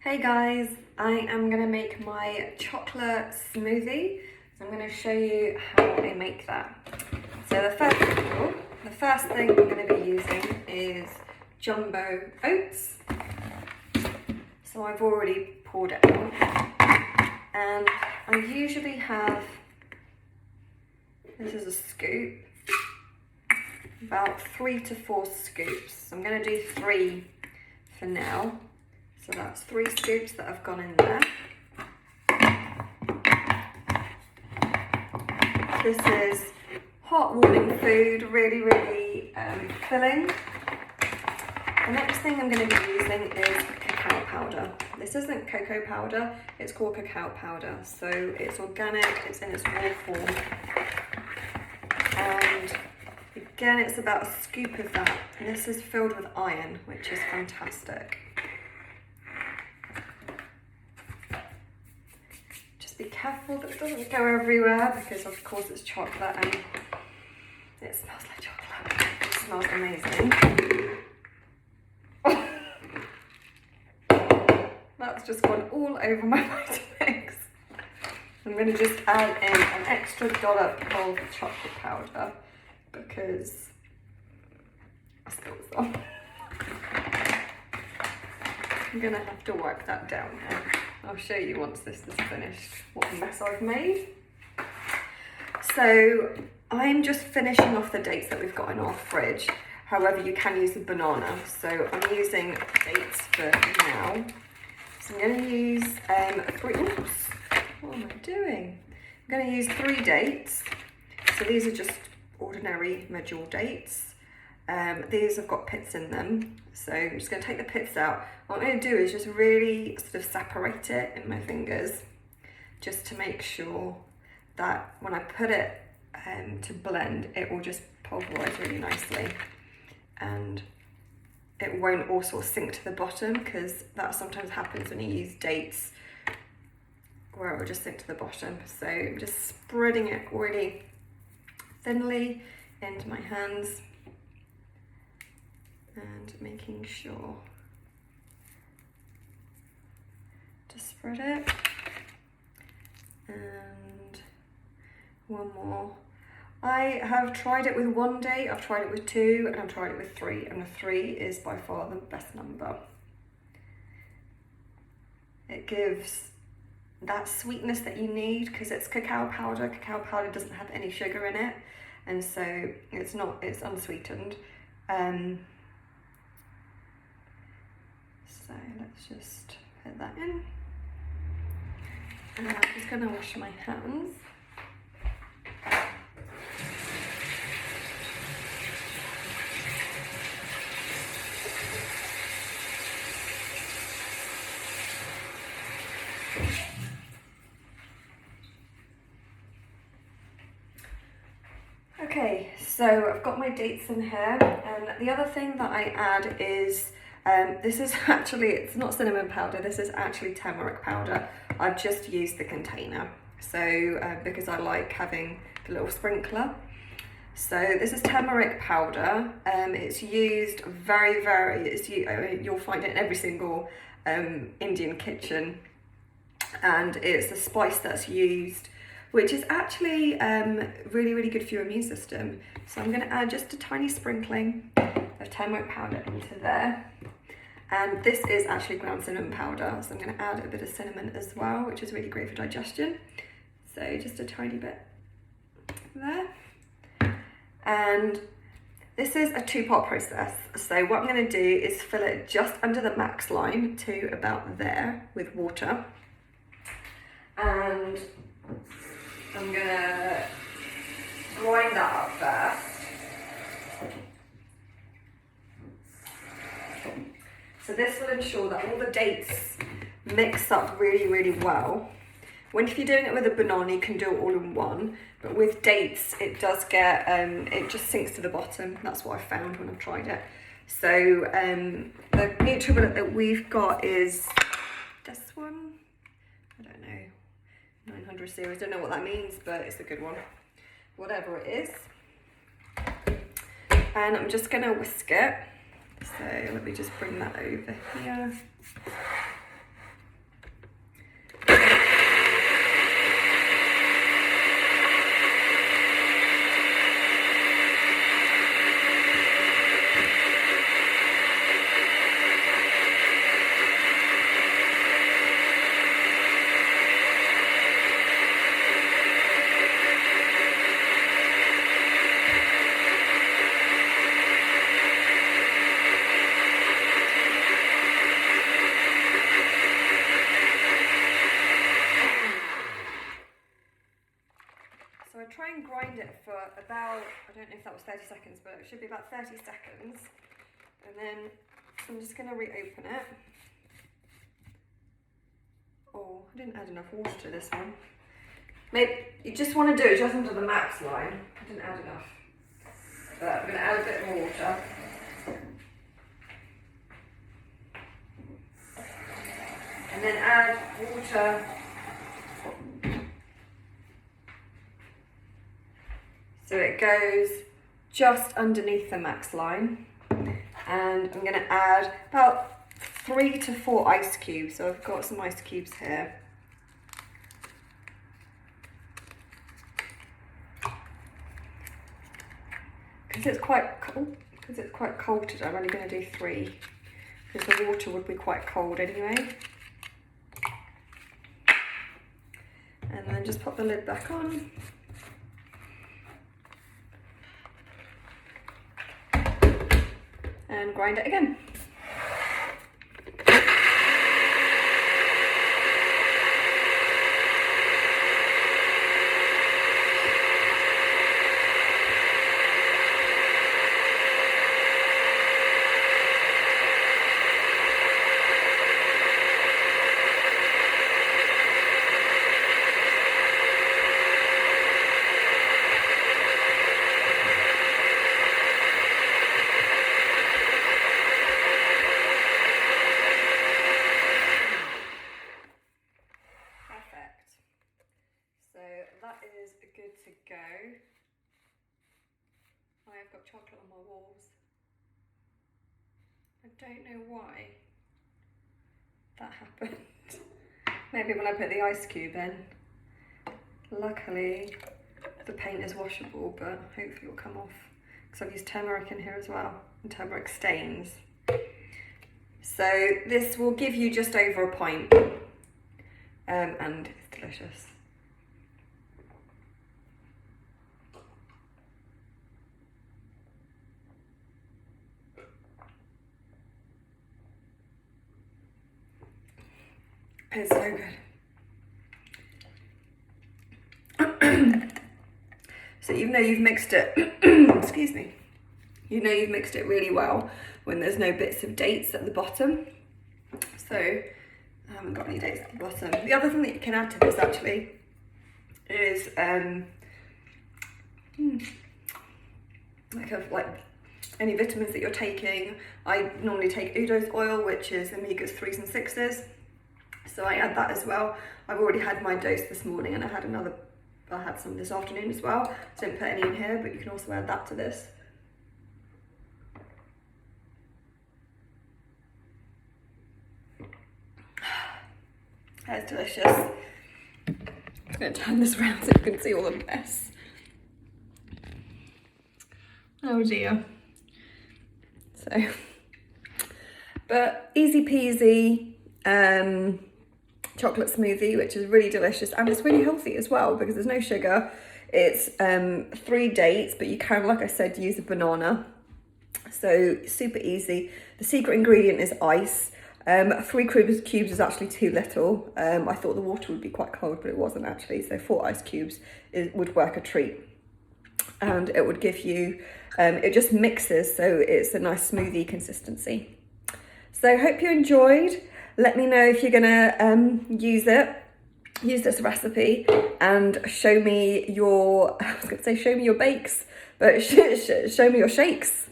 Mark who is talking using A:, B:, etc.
A: Hey guys, I am going to make my chocolate smoothie. So I'm going to show you how I make that. So the first thing I'm going to be using is jumbo oats. So I've already poured it out. And I usually have, this is a scoop, about 3 to 4 scoops. So I'm going to do 3 for now. So that's 3 scoops that have gone in there. This is hot warming food, really filling. The next thing I'm going to be using is cacao powder. This isn't cocoa powder, it's called cacao powder. So it's organic, it's in its raw form. And again, it's about a scoop of that. And this is filled with iron, which is fantastic. Be careful that it doesn't go everywhere because of course it's chocolate and it smells like chocolate. It smells amazing. That's just gone all over my Vitamix. I'm going to just add in an extra dollop of chocolate powder because I spilled some. I'm going to have to work that down now. I'll show you once this is finished what mess I've made. So I'm just finishing off the dates that we've got in our fridge. However, you can use the banana. So I'm using dates for now. So I'm going to use 3. Oops, what am I doing? I'm going to use 3 dates. So these are just ordinary Mejool dates. These have got pits in them, so I'm just going to take the pits out. What I'm going to do is just really sort of separate it in my fingers, just to make sure that when I put it to blend, it will just pulverize really nicely, and it won't also sink to the bottom, because that sometimes happens when you use dates, where it will just sink to the bottom. So I'm just spreading it really thinly into my hands. And making sure to spread it. And one more. I have tried it with 1 date, I've tried it with 2, and I've tried it with 3. And the 3 is by far the best number. It gives that sweetness that you need because it's cacao powder. Cacao powder doesn't have any sugar in it, and so it's unsweetened. So let's just put that in. And I'm just going to wash my hands. Okay, so I've got my dates in here, and the other thing that I add is this is actually, it's not cinnamon powder, this is actually turmeric powder. I've just used the container, so because I like having the little sprinkler. So this is turmeric powder. It's used you'll find it in every single Indian kitchen, and it's a spice that's used, which is actually really good for your immune system. So I'm going to add just a tiny sprinkling of turmeric powder into there. And this is actually ground cinnamon powder, so I'm going to add a bit of cinnamon as well, which is really great for digestion. So just a tiny bit there. And this is a 2-part process. So what I'm going to do is fill it just under the max line to about there with water. And I'm going to grind that up first. So this will ensure that all the dates mix up really well. If you're doing it with a banana, you can do it all in one. But with dates, it does get, it just sinks to the bottom. That's what I found when I've tried it. So the Nutribullet that we've got is this one. I don't know, 900 series. Don't know what that means, but it's a good one. Whatever it is. And I'm just gonna whisk it. So let me just bring that over here. about, I don't know if that was 30 seconds, but it should be about 30 seconds. And then I'm just going to reopen it. Oh, I didn't add enough water to this one. Maybe you just want to do it just under the max line. I didn't add enough. But I'm going to add a bit more water. And then add water. So it goes just underneath the max line. And I'm going to add about 3 to 4 ice cubes. So I've got some ice cubes here. Because it's quite cold today, I'm only going to do 3. Because the water would be quite cold anyway. And then just pop the lid back on. And grind it again. Good to go. I've got chocolate on my walls. I don't know why that happened. Maybe when I put the ice cube in. Luckily the paint is washable, but hopefully it will come off because I've used turmeric in here as well, and turmeric stains. So this will give you just over a pint, and it's delicious. It's so good. So even though you've mixed it, excuse me, you know you've mixed it really well when there's no bits of dates at the bottom. So I haven't got any dates at the bottom. The other thing that you can add to this actually is like any vitamins that you're taking. I normally take Udo's oil, which is omegas 3s and 6s. So I add that as well. I've already had my dose this morning, and I had some this afternoon as well. So I didn't put any in here, but you can also add that to this. That's delicious. I'm going to turn this around so you can see all the mess. Oh dear. So, but easy peasy. Chocolate smoothie, which is really delicious, and it's really healthy as well because there's no sugar. It's 3 dates, but you can, like I said, use a banana. So super easy. The secret ingredient is ice. 3 cubes is actually too little. I thought the water would be quite cold, but it wasn't actually. So 4 ice cubes would work a treat, and it would give you. It just mixes, so it's a nice smoothie consistency. So hope you enjoyed. Let me know if you're gonna use this recipe, and show me your, show me your bakes, but show me your shakes.